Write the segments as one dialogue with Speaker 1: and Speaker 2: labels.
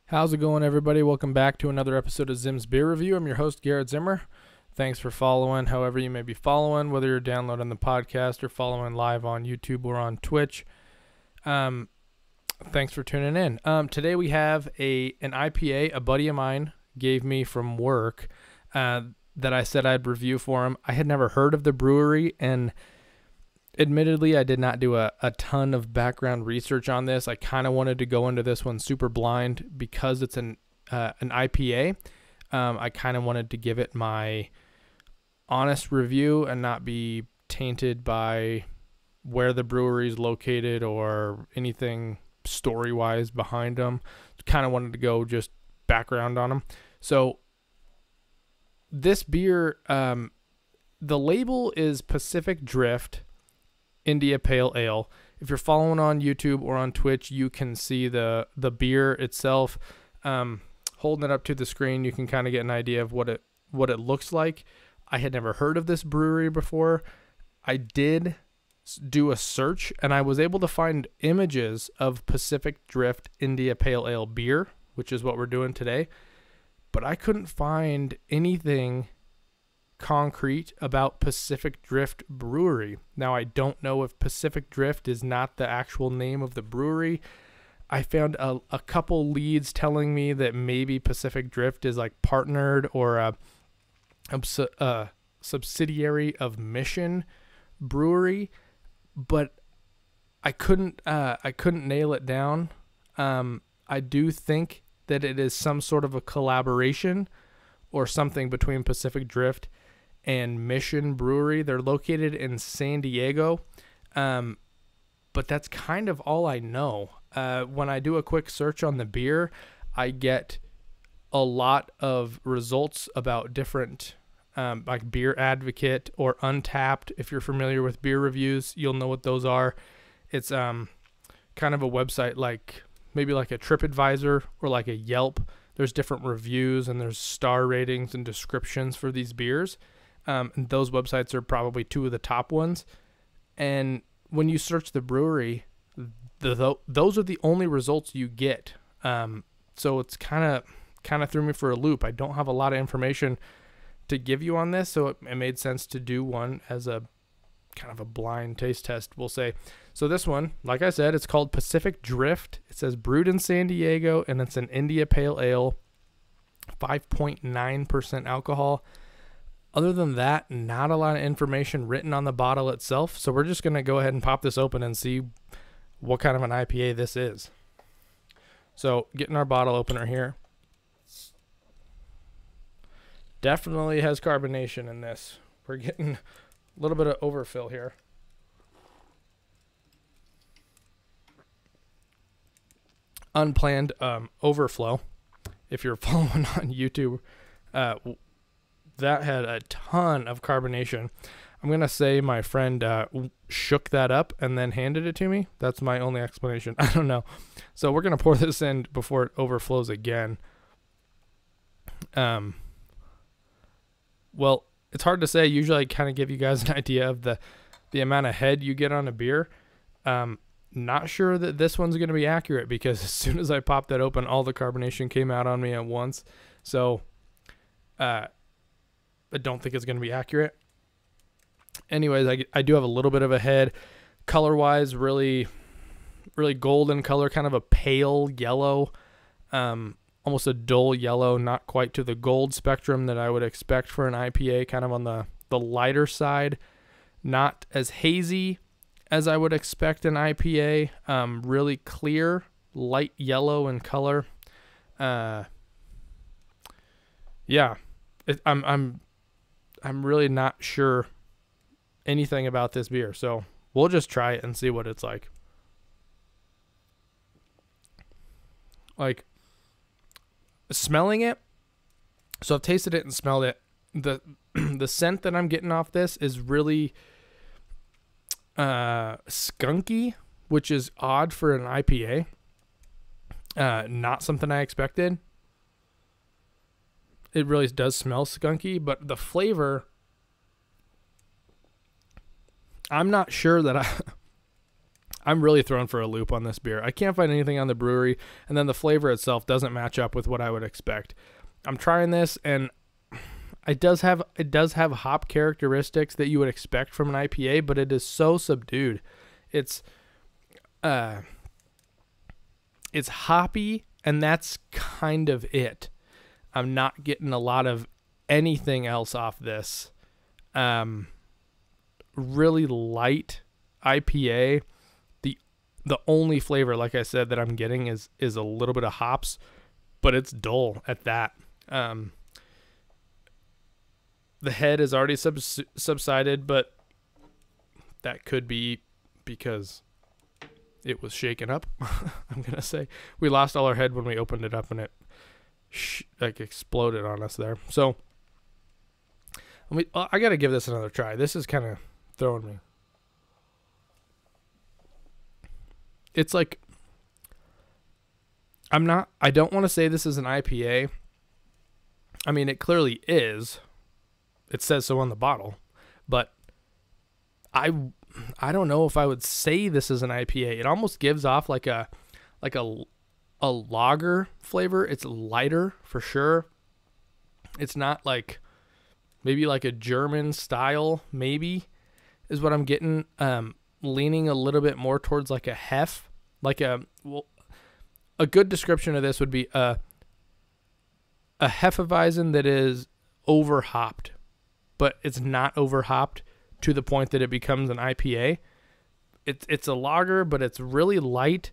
Speaker 1: How's it going, everybody? Welcome back to another episode of Zim's Beer Review. I'm your host, Garrett Zimmer. Thanks for following, however you may be following, whether you're downloading the podcast or following live on YouTube or on Twitch. Thanks for tuning in. Today we have an IPA a buddy of mine gave me from work that I said I'd review for him. I had never heard of the brewery, and admittedly, I did not do a ton of background research on this. I kind of wanted to go into this one super blind because it's an IPA. I kind of wanted to give it my honest review and not be tainted by where the brewery is located or anything story-wise behind them. Kind of wanted to go just background on them. So this beer, the label is Pacific Drift India Pale Ale. If you're following on YouTube or on Twitch, you can see the beer itself. Holding it up to the screen, you can kind of get an idea of what it looks like. I had never heard of this brewery before. I did do a search, and I was able to find images of Pacific Drift India Pale Ale beer, which is what we're doing today. But I couldn't find anything concrete about Pacific Drift Brewery. Now, I don't know if Pacific Drift is not the actual name of the brewery. I found a couple leads telling me that maybe Pacific Drift is like partnered or a subsidiary of Mission Brewery, but I couldn't nail it down. I do think that it is some sort of a collaboration or something between Pacific Drift and Mission Brewery. They're located in San Diego, but that's kind of all I know. When I do a quick search on the beer, I get a lot of results about different, like Beer Advocate or Untapped. If you're familiar with beer reviews, you'll know what those are. It's kind of a website like maybe like a TripAdvisor or like a Yelp. There's different reviews and there's star ratings and descriptions for these beers. And those websites are probably two of the top ones. And when you search the brewery, those are the only results you get. So it's kind of threw me for a loop. I don't have a lot of information to give you on this, so it made sense to do one as a kind of a blind taste test, we'll say. So this one, like I said, it's called Pacific Drift. It says brewed in San Diego, and it's an India Pale Ale, 5.9% alcohol. Other than that, not a lot of information written on the bottle itself. So we're just going to go ahead and pop this open and see what kind of an IPA this is. So getting our bottle opener here. Definitely has carbonation in this. We're getting a little bit of overfill here. Unplanned overflow. If you're following on YouTube, that had a ton of carbonation. I'm going to say my friend shook that up and then handed it to me. That's my only explanation. I don't know. So we're going to pour this in before it overflows again. Well, it's hard to say. Usually I kind of give you guys an idea of the amount of head you get on a beer. Not sure that this one's going to be accurate because as soon as I popped that open, all the carbonation came out on me at once. So I don't think it's going to be accurate. Anyways, I do have a little bit of a head. Color-wise, really, really golden color, kind of a pale yellow, almost a dull yellow, not quite to the gold spectrum that I would expect for an IPA, kind of on the lighter side. Not as hazy as I would expect an IPA. Really clear, light yellow in color. Yeah, I'm really not sure anything about this beer, so we'll just try it and see what it's like. Like, smelling it, so I've tasted it and smelled it. The scent that I'm getting off this is really skunky, which is odd for an IPA. Not something I expected. It really does smell skunky, but the flavor, I'm not sure that I'm really thrown for a loop on this beer. I can't find anything on the brewery, and then the flavor itself doesn't match up with what I would expect. I'm trying this, and it does have hop characteristics that you would expect from an IPA, but it is so subdued. It's hoppy, and that's kind of it. I'm not getting a lot of anything else off this. Really light IPA. The only flavor, like I said, that I'm getting is a little bit of hops, but it's dull at that. The head is already subsided, but that could be because it was shaken up. I'm gonna say we lost all our head when we opened it up, and it like exploded on us there. So I gotta give this another try. This is kind of throwing me. It's like I don't want to say this is an IPA. I mean, it clearly is. It says so on the bottle, but I don't know if I would say this is an IPA. It almost gives off like a lager flavor. It's lighter for sure. It's not like maybe like a German style, maybe is what I'm getting. Leaning a little bit more towards like a hef, like a good description of this would be a Hefeweizen that is over hopped, but it's not over hopped to the point that it becomes an IPA. It's a lager, but it's really light,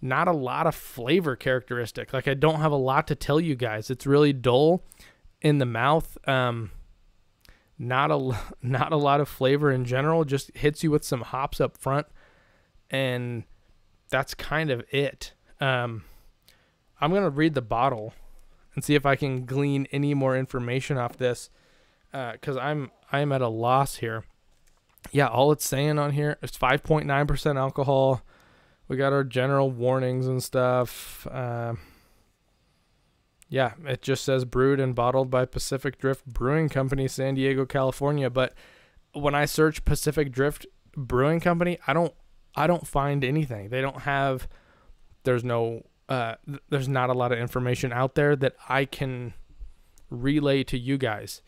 Speaker 1: not a lot of flavor characteristic. Like I don't have a lot to tell you guys. It's really dull in the mouth. Not a lot of flavor in general, just hits you with some hops up front, and that's kind of it. I'm going to read the bottle and see if I can glean any more information off this, because I'm at a loss here. Yeah, all it's saying on here is 5.9% alcohol. We got our general warnings and stuff. Yeah, it just says brewed and bottled by Pacific Drift Brewing Company, San Diego, California. But when I search Pacific Drift Brewing Company, I don't find anything. They don't have. There's not a lot of information out there that I can relay to you guys.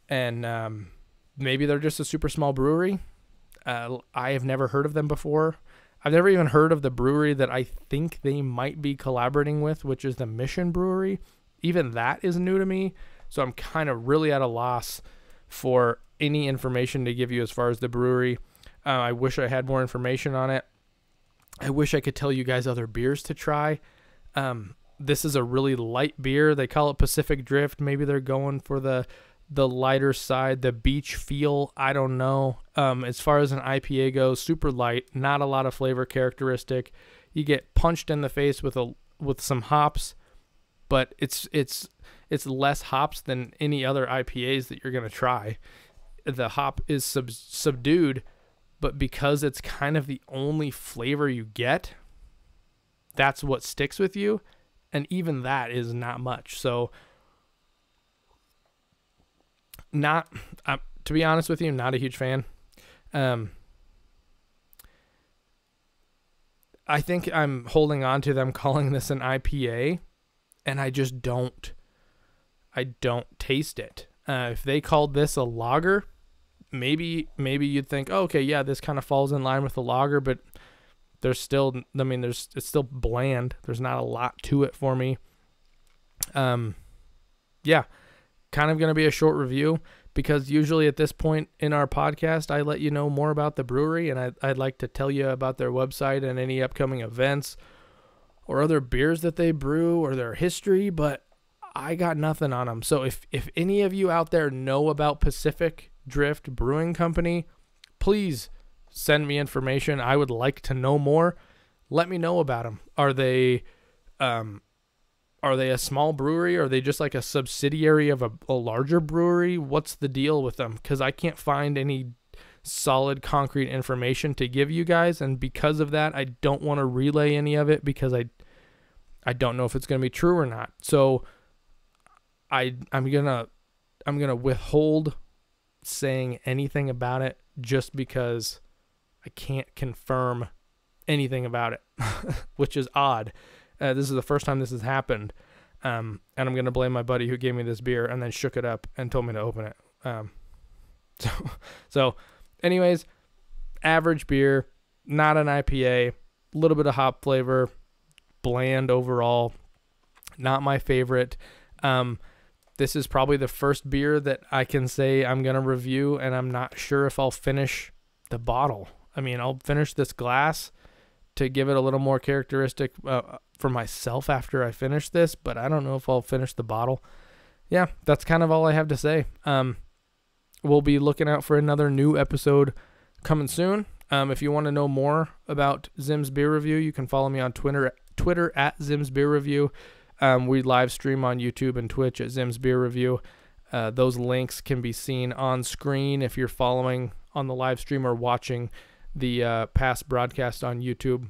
Speaker 1: And maybe they're just a super small brewery. I have never heard of them before. I've never even heard of the brewery that I think they might be collaborating with, which is the Mission Brewery. Even that is new to me. So I'm kind of really at a loss for any information to give you as far as the brewery. I wish I had more information on it. I wish I could tell you guys other beers to try. This is a really light beer. They call it Pacific Drift. Maybe they're going for the lighter side, the beach feel. I don't know. As far as an IPA goes, super light, not a lot of flavor characteristic. You get punched in the face with some hops, but it's less hops than any other IPAs that you're gonna try. The hop is subdued, but because it's kind of the only flavor you get, that's what sticks with you, and even that is not much. So to be honest with you, not a huge fan. I think I'm holding on to them calling this an IPA, and I just don't taste it. If they called this a lager, maybe you'd think, oh, okay, yeah, this kind of falls in line with the lager, but it's still bland. There's not a lot to it for me. Yeah, kind of going to be a short review, because usually at this point in our podcast, I let you know more about the brewery, and I'd like to tell you about their website and any upcoming events or other beers that they brew or their history, but I got nothing on them. So if any of you out there know about Pacific Drift Brewing Company, please send me information. I would like to know more. Let me know about them. Are they a small brewery? Are they just like a subsidiary of a larger brewery? What's the deal with them? Because I can't find any solid, concrete information to give you guys, and because of that, I don't want to relay any of it, because I don't know if it's going to be true or not. So I'm gonna withhold saying anything about it, just because I can't confirm anything about it, which is odd. This is the first time this has happened. And I'm going to blame my buddy who gave me this beer and then shook it up and told me to open it. So anyways, average beer, not an IPA, a little bit of hop flavor, bland overall, not my favorite. This is probably the first beer that I can say I'm going to review, and I'm not sure if I'll finish the bottle. I mean, I'll finish this glass to give it a little more characteristic for myself after I finish this, but I don't know if I'll finish the bottle. Yeah, that's kind of all I have to say. We'll be looking out for another new episode coming soon. If you want to know more about Zim's Beer Review, you can follow me on Twitter at Zim's Beer Review. We live stream on YouTube and Twitch at Zim's Beer Review. Those links can be seen on screen if you're following on the live stream or watching the past broadcast on YouTube.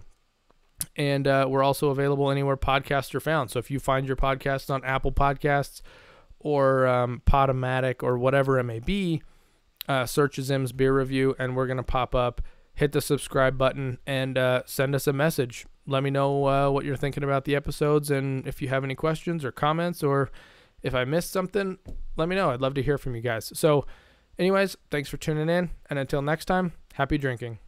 Speaker 1: And we're also available anywhere podcasts are found. So if you find your podcast on Apple Podcasts or Podomatic or whatever it may be, search Zim's Beer Review and we're going to pop up. Hit the subscribe button and send us a message. Let me know what you're thinking about the episodes, and if you have any questions or comments, or if I missed something, let me know. I'd love to hear from you guys. So anyways, thanks for tuning in, and until next time, happy drinking.